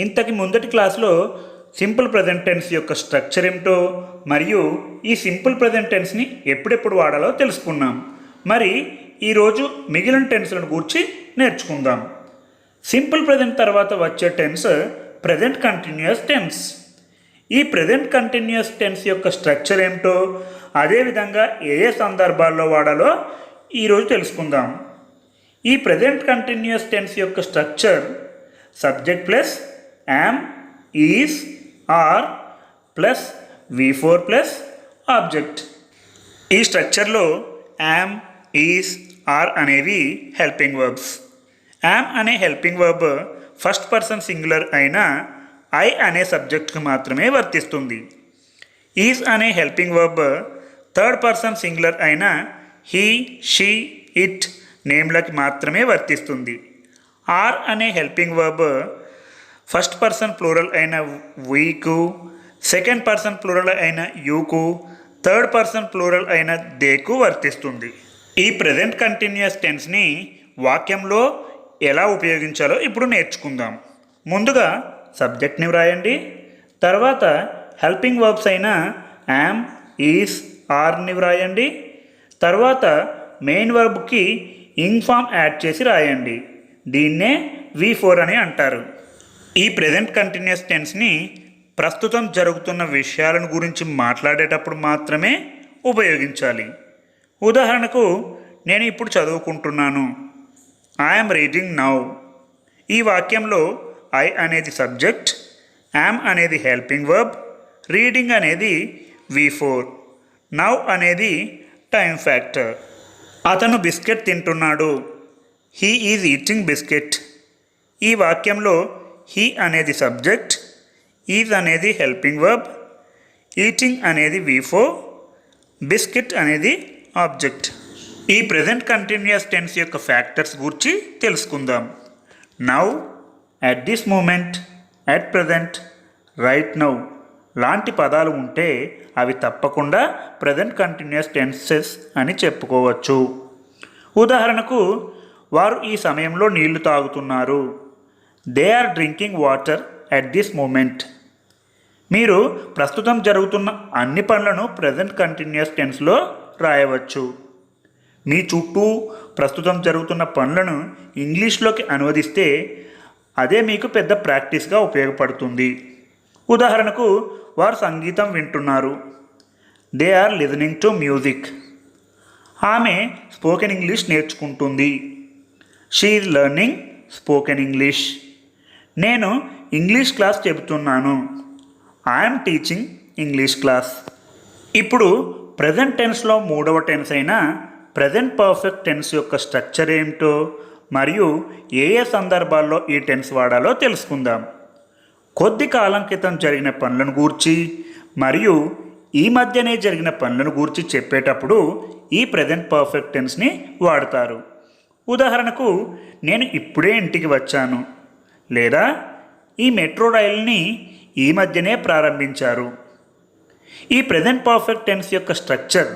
ఇంతకి ముందటి క్లాస్లో సింపుల్ ప్రెజెంట్ టెన్స్ యొక్క స్ట్రక్చర్ ఏమిటో మరియు ఈ సింపుల్ ప్రెజెంట్ టెన్స్ని ఎప్పుడెప్పుడు వాడాలో తెలుసుకున్నాం. మరి ఈరోజు మిగిలిన టెన్స్లను గురించి నేర్చుకుందాం. సింపుల్ ప్రెజెంట్ తర్వాత వచ్చే టెన్స్ ప్రెజెంట్ కంటిన్యూస్ టెన్స్. ఈ ప్రెజెంట్ కంటిన్యూస్ టెన్స్ యొక్క స్ట్రక్చర్ ఏమిటో అదేవిధంగా ఏ ఏ సందర్భాల్లో వాడాలో ఈరోజు తెలుసుకుందాం. ఈ ప్రెజెంట్ కంటిన్యూస్ టెన్స్ యొక్క structure subject plus am, is, are plus V4 plus object. ఈ స్ట్రక్చర్లో యామ్, ఈజ్, ఆర్ అనేవి హెల్పింగ్ వర్బ్స్. యామ్ అనే helping verb first person singular అయిన ఐ అనే సబ్జెక్ట్కి మాత్రమే వర్తిస్తుంది. ఈజ్ అనే helping verb third person singular అయిన హీ, షీ, ఇట్ నేమ్లకి మాత్రమే వర్తిస్తుంది. ఆర్ అనే helping verb first person plural అయిన వీకు, సెకండ్ పర్సన్ ప్లూరల్ అయిన యూకు, థర్డ్ పర్సన్ ప్లూరల్ అయిన దేకు వర్తిస్తుంది. ఈ ప్రెజెంట్ కంటిన్యూస్ టెన్స్ని వాక్యంలో ఎలా ఉపయోగించాలో ఇప్పుడు నేర్చుకుందాం. ముందుగా సబ్జెక్ట్ని వ్రాయండి. తర్వాత హెల్పింగ్ వర్బ్స్ అయిన యామ్, ఈజ్, ఆర్ని వ్రాయండి. తర్వాత మెయిన్ వర్బ్కి ఇంగ్ ఫామ్ యాడ్ చేసి రాయండి. దీన్నే V4 అని అంటారు. ఈ ప్రెజెంట్ కంటిన్యూస్ టెన్స్ని ప్రస్తుతం జరుగుతున్న విషయాలను గురించి మాట్లాడేటప్పుడు మాత్రమే ఉపయోగించాలి. ఉదాహరణకు నేను ఇప్పుడు చదువుకుంటున్నాను. I'm reading now. ఈ వాక్యంలో ఐ అనేది సబ్జెక్ట్, యామ్ అనేది హెల్పింగ్ వర్బ్, రీడింగ్ అనేది V4, నౌ అనేది టైం ఫ్యాక్టర్. అతను బిస్కెట్ తింటున్నాడు. He is eating biscuit. ఈ వాక్యంలో హీ అనేది సబ్జెక్ట్, ఈజ్ అనేది హెల్పింగ్ వర్బ్, ఈటింగ్ అనేది V4, బిస్కెట్ అనేది ఆబ్జెక్ట్. ఈ ప్రెజెంట్ కంటిన్యూస్ టెన్స్ యొక్క ఫ్యాక్టర్స్ గురించి తెలుసుకుందాం. Now, at this moment, at present, right now లాంటి పదాలు ఉంటే అవి తప్పకుండా ప్రెజెంట్ కంటిన్యూస్ టెన్సెస్ అని చెప్పుకోవచ్చు. ఉదాహరణకు వారు ఈ సమయంలో నీళ్లు తాగుతున్నారు. They are drinking water at this moment. మీరు ప్రస్తుతం జరుగుతున్న అన్ని పనులను ప్రెజెంట్ కంటిన్యూస్ టెన్స్లో రాయవచ్చు. మీ చుట్టూ ప్రస్తుతం జరుగుతున్న పనులను ఇంగ్లీష్లోకి అనువదిస్తే అదే మీకు పెద్ద ప్రాక్టీస్గా ఉపయోగపడుతుంది. ఉదాహరణకు వారు సంగీతం వింటున్నారు. They are listening to music. ఆమె స్పోకెన్ ఇంగ్లీష్ నేర్చుకుంటుంది. She is learning spoken English. నేను ఇంగ్లీష్ క్లాస్ చెబుతున్నాను. I'm teaching English class. ఇప్పుడు ప్రెజెంట్ టెన్స్లో మూడవ టెన్స్ అయిన ప్రెజెంట్ పర్ఫెక్ట్ టెన్స్ యొక్క స్ట్రక్చర్ ఏమిటో మరియు ఏ ఏ సందర్భాల్లో ఈ టెన్స్ వాడాలో తెలుసుకుందాం. కొద్ది కాలం క్రితం జరిగిన పనులను గూర్చి మరియు ఈ మధ్యనే జరిగిన పనులను గూర్చి చెప్పేటప్పుడు ఈ ప్రెజెంట్ పర్ఫెక్ట్ టెన్స్ని వాడతారు. ఉదాహరణకు నేను ఇప్పుడే ఇంటికి వచ్చాను, లేదా ఈ మెట్రో రైలుని ఈ మధ్యనే ప్రారంభించారు. ఈ ప్రెజెంట్ పర్ఫెక్ట్ టెన్స్ యొక్క structure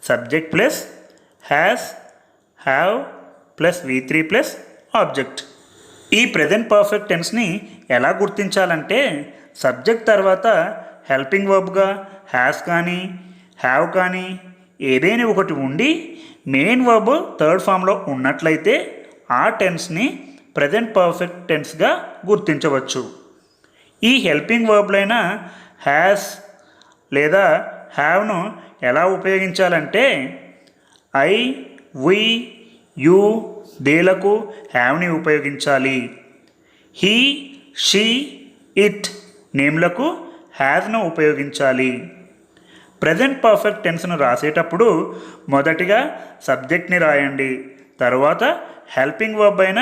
subject plus has, have plus V3 plus object. ఈ ప్రెజెంట్ పర్ఫెక్ట్ టెన్స్ని ఎలా గుర్తించాలంటే సబ్జెక్ట్ తర్వాత హెల్పింగ్ వర్బ్గా హ్యాస్ కానీ హ్యావ్ కానీ ఏదైనా ఒకటి ఉండి మెయిన్ వర్బ్ థర్డ్ ఫామ్లో ఉన్నట్లయితే ఆ టెన్స్ని ప్రెజెంట్ పర్ఫెక్ట్ టెన్స్గా గుర్తించవచ్చు. ఈ హెల్పింగ్ వర్బ్లైన హ్యాస్ లేదా హ్యావ్ను ఎలా ఉపయోగించాలంటే ఐ, వి, యు, దేలకు హ్యావ్ని ఉపయోగించాలి. హీ, షీ, ఇట్ నేమ్లకు హ్యాజ్ను ఉపయోగించాలి. ప్రెజెంట్ పర్ఫెక్ట్ టెన్స్ను రాసేటప్పుడు మొదటిగా సబ్జెక్ట్ని రాయండి. తర్వాత హెల్పింగ్ వర్బ్ అయిన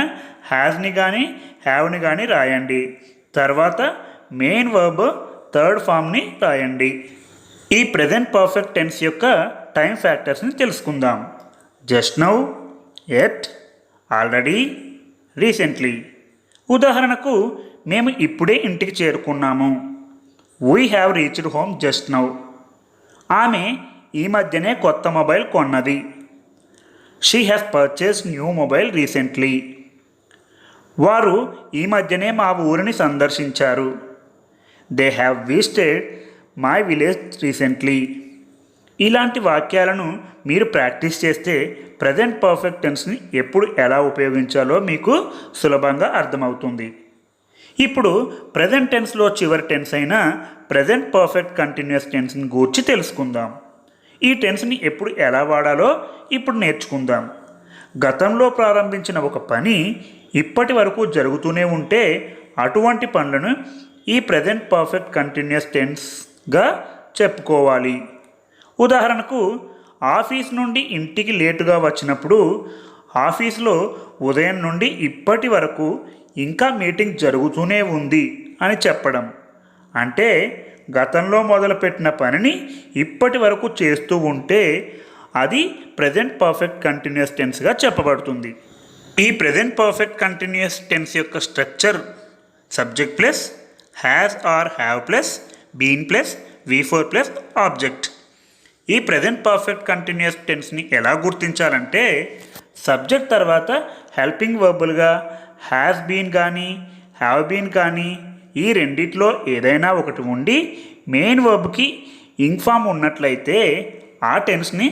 హ్యాజ్ని కానీ హ్యావ్ని కానీ రాయండి. తర్వాత మెయిన్ వర్బ్ థర్డ్ ఫామ్ని రాయండి. ఈ ప్రెజెంట్ పర్ఫెక్ట్ టెన్స్ యొక్క టైం ఫ్యాక్టర్స్ని తెలుసుకుందాం. Just now, at, already, recently. ఉదాహరణకు మేము ఇప్పుడే ఇంటికి చేరుకున్నాము. We have reached home just now. ఆమె ఈ మధ్యనే కొత్త మొబైల్ కొన్నది. She has purchased new mobile recently. వారు ఈ మధ్యనే మా ఊరిని సందర్శించారు. They have visited my village recently. ఇలాంటి వాక్యాలను మీరు ప్రాక్టీస్ చేస్తే ప్రజెంట్ పర్ఫెక్ట్ టెన్స్ని ఎప్పుడు ఎలా ఉపయోగించాలో మీకు సులభంగా అర్థమవుతుంది. ఇప్పుడు ప్రజెంట్ టెన్స్లో చివరి టెన్స్ అయిన ప్రజెంట్ పర్ఫెక్ట్ కంటిన్యూస్ టెన్స్ని గూర్చి తెలుసుకుందాం. ఈ టెన్స్ని ఎప్పుడు ఎలా వాడాలో ఇప్పుడు నేర్చుకుందాం. గతంలో ప్రారంభించిన ఒక పని ఇప్పటి వరకు జరుగుతూనే ఉంటే అటువంటి పనులను ఈ ప్రజెంట్ పర్ఫెక్ట్ కంటిన్యూస్ టెన్స్గా చెప్పుకోవాలి. ఉదాహరణకు ఆఫీస్ నుండి ఇంటికి లేటుగా వచ్చినప్పుడు ఆఫీస్లో ఉదయం నుండి ఇప్పటి వరకు ఇంకా మీటింగ్ జరుగుతూనే ఉంది అని చెప్పడం. అంటే గతంలో మొదలుపెట్టిన పనిని ఇప్పటి వరకు చేస్తూ ఉంటే అది ప్రజెంట్ పర్ఫెక్ట్ కంటిన్యూస్ టెన్స్గా చెప్పబడుతుంది. ఈ ప్రజెంట్ పర్ఫెక్ట్ కంటిన్యూస్ టెన్స్ యొక్క structure subject plus has or have plus been plus V4 plus object. ఈ ప్రజెంట్ పర్ఫెక్ట్ కంటిన్యూస్ టెన్స్ని ఎలా గుర్తించాలంటే సబ్జెక్ట్ తర్వాత హెల్పింగ్ వర్బులుగా హ్యాస్ బీన్ కానీ హ్యావ్ బీన్ కానీ ఈ రెండిట్లో ఏదైనా ఒకటి ఉండి మెయిన్ వర్బ్కి ఇంగ్ ఫామ్ ఉన్నట్లయితే ఆ టెన్స్ని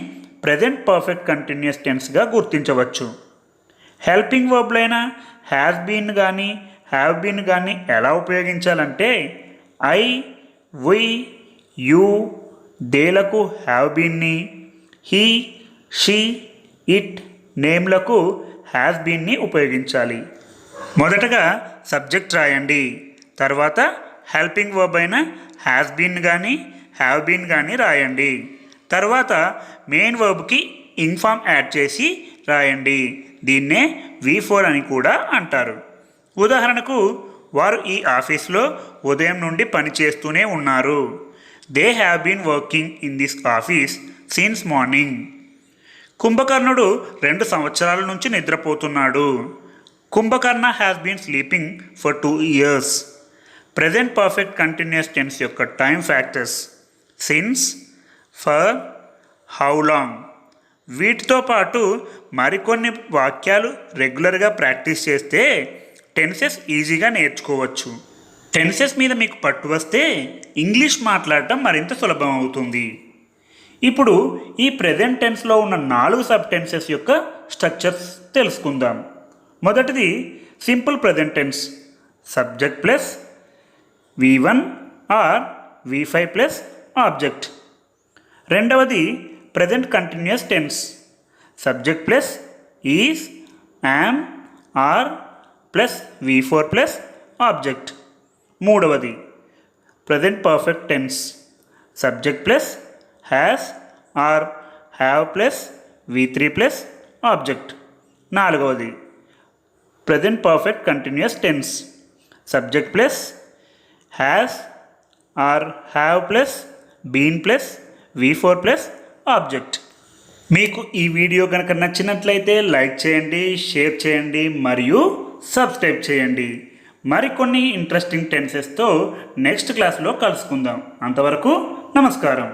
ప్రజెంట్ పర్ఫెక్ట్ కంటిన్యూస్ టెన్స్గా గుర్తించవచ్చు. హెల్పింగ్ వర్బ్లైన హ్యాస్ బీన్ కానీ హ్యావ్ బీన్ కానీ ఎలా ఉపయోగించాలంటే ఐ, వి, యూ, దేలకు హ్యావ్ బీన్ని, హీ, షీ, ఇట్, నేమ్లకు హ్యాస్ బీన్ని ఉపయోగించాలి. మొదటగా సబ్జెక్ట్ రాయండి. తర్వాత హెల్పింగ్ వర్బ్ అయిన హ్యాస్ బీన్ కానీ హ్యావ్ బీన్ కానీ రాయండి. తర్వాత మెయిన్ వర్బ్కి ఇంగ్ ఫామ్ యాడ్ చేసి రాయండి. దీన్నే V4 అని కూడా అంటారు. ఉదాహరణకు వారు ఈ ఆఫీస్లో ఉదయం నుండి పనిచేస్తూనే ఉన్నారు. They have been working in this office since morning. కుంభకర్ణుడు 2 సంవత్సరాల నుంచి నిద్రపోతున్నాడు. Kumbhakarna has been sleeping for 2 years. Present perfect continuous tense యొక్క time factors since, for, how long. వీటితో పాటు మరికొన్ని వాక్యాలు రెగ్యులర్గా ప్రాక్టీస్ చేస్తే టెన్సెస్ ఈజీగా నేర్చుకోవచ్చు. టెన్సెస్ మీద మీకు పట్టు వస్తే ఇంగ్లీష్ మాట్లాడటం మరింత సులభం అవుతుంది. ఇప్పుడు ఈ ప్రెజెంట్ టెన్స్లో ఉన్న 4 సబ్ టెన్సెస్ యొక్క స్ట్రక్చర్స్ తెలుసుకుందాం. మొదటిది simple present tense subject plus V1 or V5 plus object. రెండవది present continuous tense subject plus is, am, are plus V4 plus object. మూడవది present perfect tense subject plus has or have plus V3 plus object. నాలుగవది present perfect continuous tense subject plus has or have plus been plus V4 plus object. మీకు ఈ video కనుక నచ్చినట్లయితే like చేయండి, share చేయండి మరియు subscribe చేయండి. మరికొన్ని ఇంట్రెస్టింగ్ టెన్సెస్తో నెక్స్ట్ క్లాస్లో కలుసుకుందాం. అంతవరకు నమస్కారం.